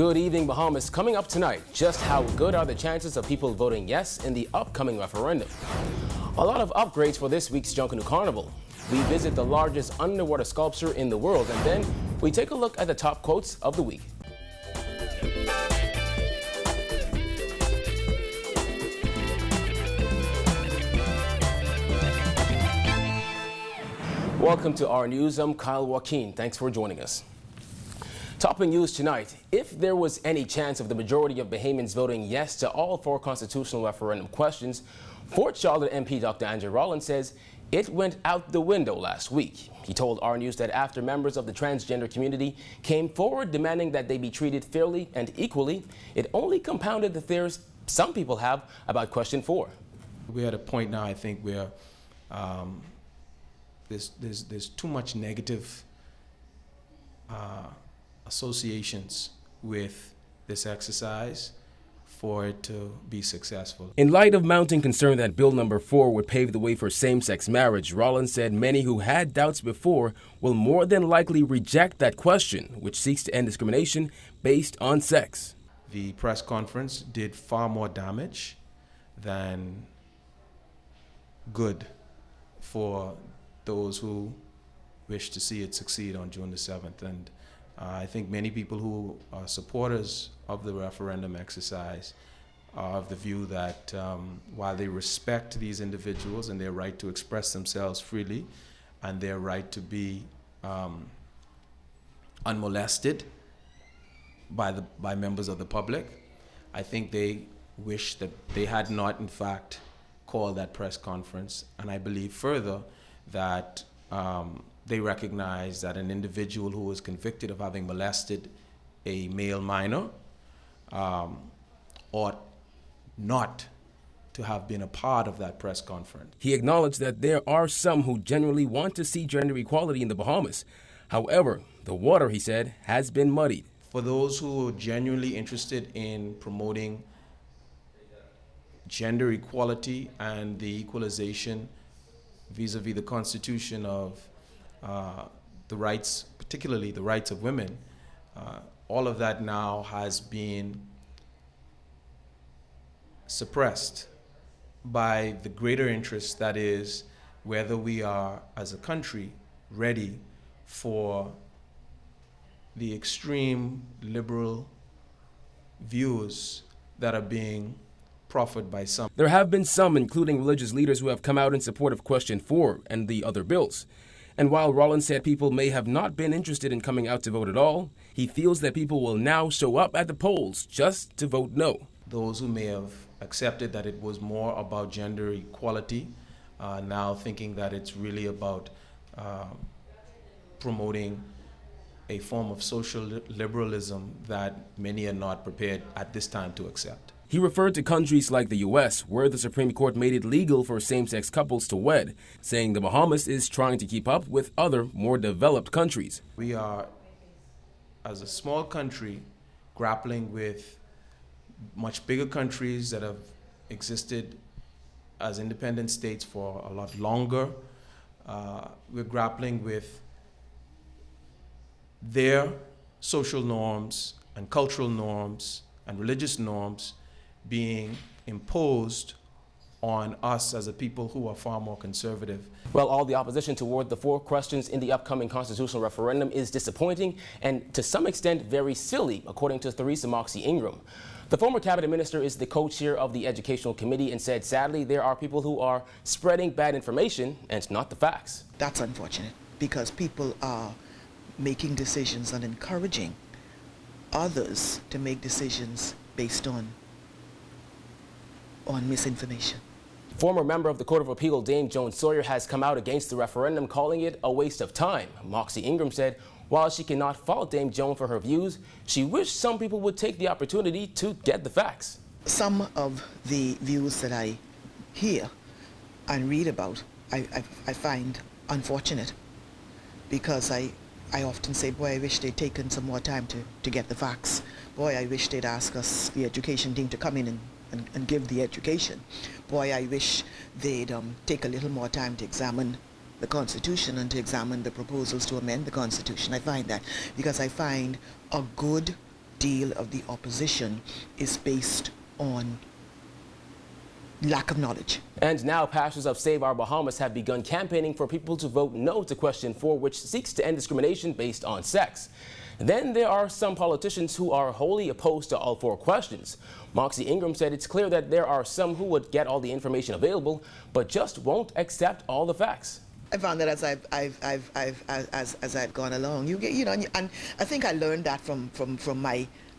Good evening, Bahamas. Coming up tonight, just how good are the chances of people voting yes in the upcoming referendum? A lot of upgrades for this week's Junkanoo Carnival. We visit the largest underwater sculpture in the world, and then we take a look at the top quotes of the week. Welcome to our news. I'm Kyle Joaquin. Thanks for joining us. Topping news tonight, if there was any chance of the majority of Bahamians voting yes to all 4 constitutional referendum questions, Fort Charlotte MP Dr. Andrew Rollins says it went out the window last week. He told our news that after members of the transgender community came forward demanding that they be treated fairly and equally, it only compounded the fears some people have about question 4. We're at a point now, I think, where there's too much negative associations with this exercise for it to be successful. In light of mounting concern that Bill number 4 would pave the way for same-sex marriage, Rollins said many who had doubts before will more than likely reject that question, which seeks to end discrimination based on sex. The press conference did far more damage than good for those who wish to see it succeed on June the 7th. And I think many people who are supporters of the referendum exercise are of the view that while they respect these individuals and their right to express themselves freely and their right to be unmolested by members of the public, I think they wish that they had not in fact called that press conference. And I believe further that they recognize that an individual who was convicted of having molested a male minor ought not to have been a part of that press conference. He acknowledged that there are some who genuinely want to see gender equality in the Bahamas. However, the water, he said, has been muddied. For those who are genuinely interested in promoting gender equality and the equalization vis-a-vis the Constitution of the rights, particularly the rights of women, all of that now has been suppressed by the greater interest that is whether we are, as a country, ready for the extreme liberal views that are being proffered by some. There have been some, including religious leaders, who have come out in support of question 4 and the other bills. And while Rollins said people may have not been interested in coming out to vote at all, he feels that people will now show up at the polls just to vote no. Those who may have accepted that it was more about gender equality, now thinking that it's really about promoting a form of social liberalism that many are not prepared at this time to accept. He referred to countries like the U.S., where the Supreme Court made it legal for same-sex couples to wed, saying the Bahamas is trying to keep up with other, more developed countries. We are, as a small country, grappling with much bigger countries that have existed as independent states for a lot longer. We're grappling with their social norms and cultural norms and religious norms being imposed on us as a people who are far more conservative. Well, all the opposition toward the 4 questions in the upcoming constitutional referendum is disappointing and to some extent very silly, according to Theresa Moxie Ingram. The former cabinet minister is the co-chair of the educational committee and said, sadly, there are people who are spreading bad information and not the facts. That's unfortunate because people are making decisions and encouraging others to make decisions based on misinformation. Former member of the Court of Appeal, Dame Joan Sawyer, has come out against the referendum, calling it a waste of time. Moxie Ingram said while she cannot fault Dame Joan for her views, she wished some people would take the opportunity to get the facts. Some of the views that I hear and read about, I find unfortunate because I often say, boy, I wish they'd taken some more time to get the facts. Boy, I wish they'd ask us, the education team, to come in and give the education. Boy, I wish they'd take a little more time to examine the Constitution and to examine the proposals to amend the Constitution. I find that because I find a good deal of the opposition is based on lack of knowledge. And now pastors of Save Our Bahamas have begun campaigning for people to vote no to question 4, which seeks to end discrimination based on sex. Then there are some politicians who are wholly opposed to all 4 questions. Moxie Ingram said it's clear that there are some who would get all the information available, but just won't accept all the facts. I found that as I've gone along, you get, and I think I learned that from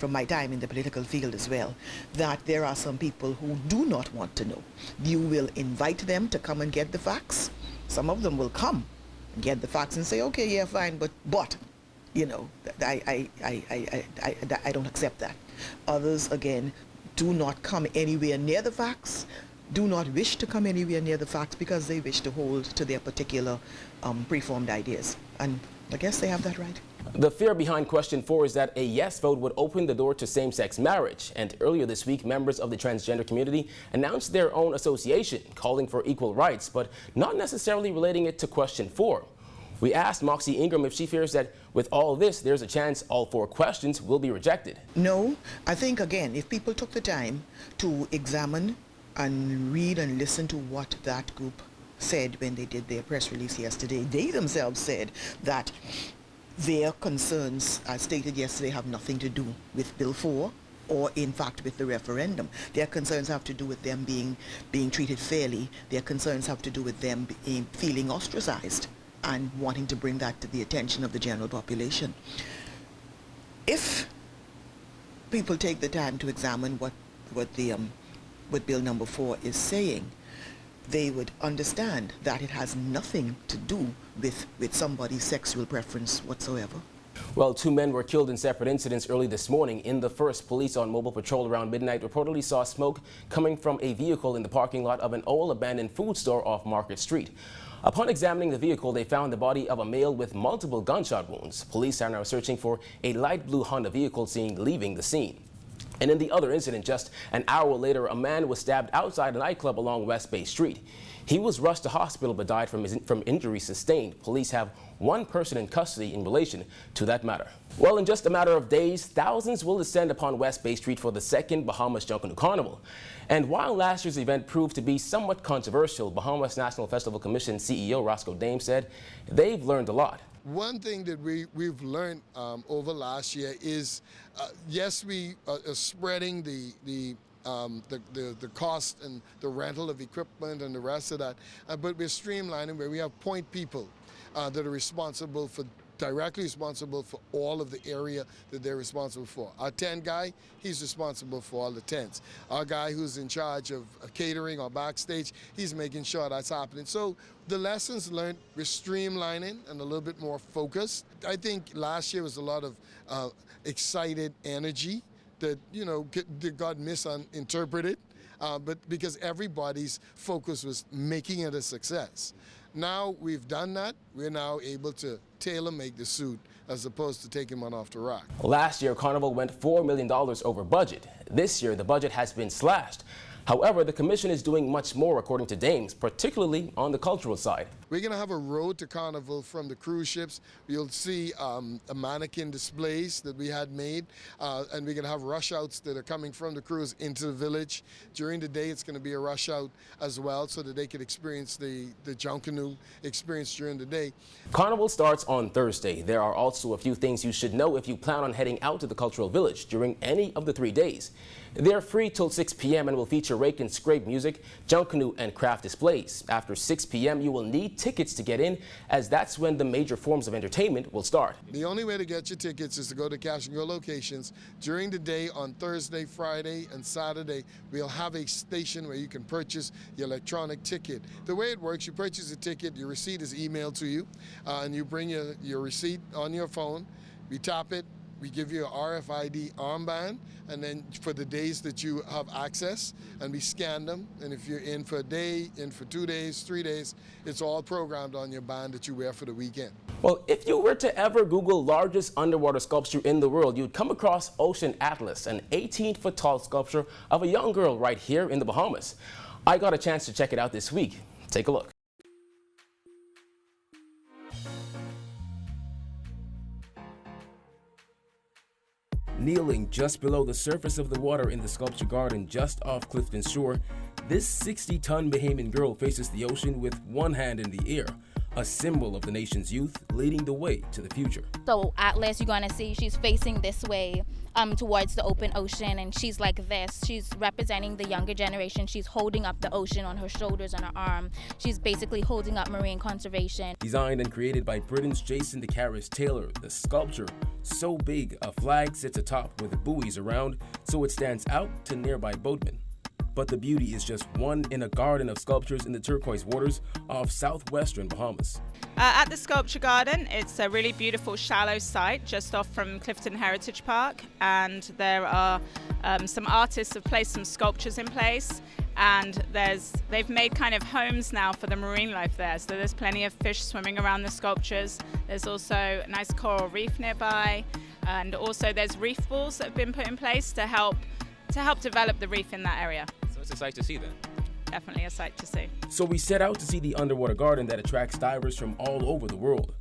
my time in the political field as well, that there are some people who do not want to know. You will invite them to come and get the facts. Some of them will come and get the facts and say, okay, yeah, fine, but I don't accept that. Others, again, do not come anywhere near the facts, do not wish to come anywhere near the facts because they wish to hold to their particular preformed ideas. And I guess they have that right. The fear behind question 4 is that a yes vote would open the door to same-sex marriage. And earlier this week, members of the transgender community announced their own association calling for equal rights, but not necessarily relating it to question 4. We asked Moxie Ingram if she fears that with all this, there's a chance all 4 questions will be rejected. No, I think, again, if people took the time to examine and read and listen to what that group said when they did their press release yesterday, they themselves said that their concerns, as stated yesterday, have nothing to do with Bill 4 or, in fact, with the referendum. Their concerns have to do with them being treated fairly. Their concerns have to do with them feeling ostracized and wanting to bring that to the attention of the general population. If people take the time to examine what Bill number 4 is saying, they would understand that it has nothing to do with somebody's sexual preference whatsoever. Well, 2 men were killed in separate incidents early this morning. In the first, police on mobile patrol around midnight reportedly saw smoke coming from a vehicle in the parking lot of an old abandoned food store off Market Street. Upon examining the vehicle, they found the body of a male with multiple gunshot wounds. Police are now searching for a light blue Honda vehicle seen leaving the scene. And in the other incident, just an hour later, a man was stabbed outside a nightclub along West Bay Street. He was rushed to hospital but died from injuries sustained. Police have 1 person in custody in relation to that matter. Well, in just a matter of days, thousands will descend upon West Bay Street for the 2nd Bahamas Junkanoo Carnival. And while last year's event proved to be somewhat controversial, Bahamas National Festival Commission CEO Roscoe Dame said they've learned a lot. One thing that we've learned over last year is, yes, we are spreading the cost and the rental of equipment and the rest of that, but we're streamlining where we have point people that are directly responsible for all of the area that they're responsible for. Our tent guy, he's responsible for all the tents. Our guy who's in charge of catering or backstage, he's making sure that's happening. So the lessons learned, we're streamlining and a little bit more focused. I think last year was a lot of excited energy that, that got misinterpreted, but because everybody's focus was making it a success. Now we've done that, we're now able to tailor-make the suit as opposed to taking one off the rack. Last year, Carnival went $4 million over budget. This year, the budget has been slashed. However, the commission is doing much more, according to Dames, particularly on the cultural side. We're going to have a road to Carnival from the cruise ships. You'll see a mannequin displays that we had made, and we're going to have rush outs that are coming from the cruise into the village. During the day, it's going to be a rush out as well so that they can experience the Junkanoo experience during the day. Carnival starts on Thursday. There are also a few things you should know if you plan on heading out to the cultural village during any of the 3 days. They're free till 6 p.m. and will feature rake and scrape music, Junkanoo, and craft displays. After 6 p.m., you will need tickets to get in, as that's when the major forms of entertainment will start. The only way to get your tickets is to go to Cash and Go locations. During the day on Thursday, Friday, and Saturday, we'll have a station where you can purchase your electronic ticket. The way it works, you purchase a ticket, your receipt is emailed to you, and you bring your receipt on your phone. We tap it. We give you an RFID armband, and then for the days that you have access, and we scan them. And if you're in for a day, in for 2 days, 3 days, it's all programmed on your band that you wear for the weekend. Well, if you were to ever Google largest underwater sculpture in the world, you'd come across Ocean Atlas, an 18-foot tall sculpture of a young girl right here in the Bahamas. I got a chance to check it out this week. Take a look. Kneeling just below the surface of the water in the sculpture garden just off Clifton's shore, this 60-ton Bahamian girl faces the ocean with one hand in the air, a symbol of the nation's youth leading the way to the future. So Atlas, you're going to see she's facing this way towards the open ocean, and she's like this. She's representing the younger generation. She's holding up the ocean on her shoulders and her arm. She's basically holding up marine conservation. Designed and created by Britain's Jason DeCaris Taylor, the sculpture, so big a flag sits atop with buoys around so it stands out to nearby boatmen. But the beauty is just one in a garden of sculptures in the turquoise waters off southwestern Bahamas. At the Sculpture Garden, it's a really beautiful shallow site just off from Clifton Heritage Park, and there are some artists have placed some sculptures in place, and they've made kind of homes now for the marine life there. So there's plenty of fish swimming around the sculptures. There's also a nice coral reef nearby, and also there's reef balls that have been put in place to help develop the reef in that area. So it's a sight to see then? Definitely a sight to see. So we set out to see the underwater garden that attracts divers from all over the world.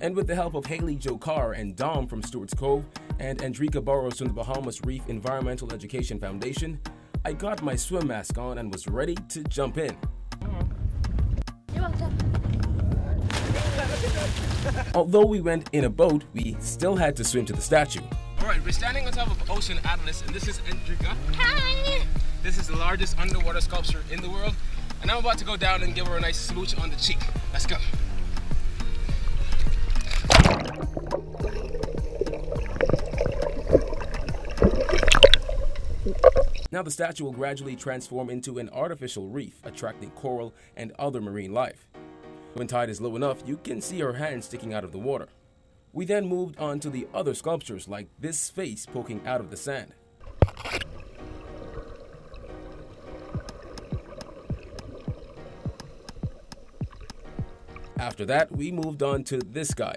And with the help of Haley Jokar and Dom from Stewart's Cove and Andrika Burrows from the Bahamas Reef Environmental Education Foundation, I got my swim mask on and was ready to jump in. Although we went in a boat, we still had to swim to the statue. Alright, we're standing on top of Ocean Atlas, and this is Andrika. Hi! This is the largest underwater sculpture in the world, and I'm about to go down and give her a nice smooch on the cheek. Let's go. Now the statue will gradually transform into an artificial reef, attracting coral and other marine life. When tide is low enough, you can see her hand sticking out of the water. We then moved on to the other sculptures, like this face poking out of the sand. After that, we moved on to this guy.